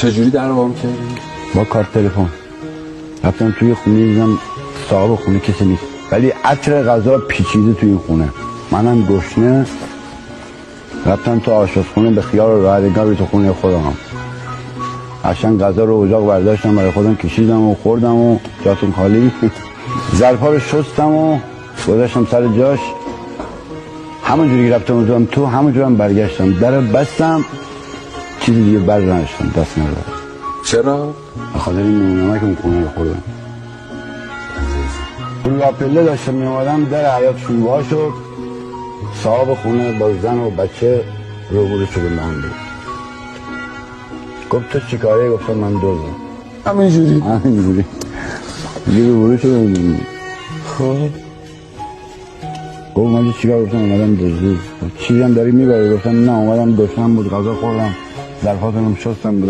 چجوری در رو کردی؟ با کارت تلفن رفتم توی خونه دیدم صاحب خونه کسی نیست، ولی عطر غذا پیچیده توی این خونه. منم گشنه رفتم تو آشپزخونه به خیال و راحتگاه تو خونه خودم. قشنگ غذا رو اجاق برداشتم برای خودم کشیدم و خوردم و جاتون خالی. ظرفا رو شستم و گذاشتم سر جاش. همونجوری رفتم اونجا تو همونجورم برگشتم، در بستم، چیزی دیگه بر نداشتم، دست ندارم. چرا؟ بخاطر این نمونمه که اون خونه رو خوردم. اون لاپله داشتم میامدم، در حیاط شروع شد. صاحب خونه با زن و بچه روبرو شده به هم بود. گفت تو چی کاره؟ گفتم من دوزم. همینجوری دیگه روبرو شده خب گفت من چی کار؟ گفتم اومدم دزدی. چیزی هم داری میبری؟ گفتم نه اومدم دشمن بود غذا خوردم، ظرفاتونم شستم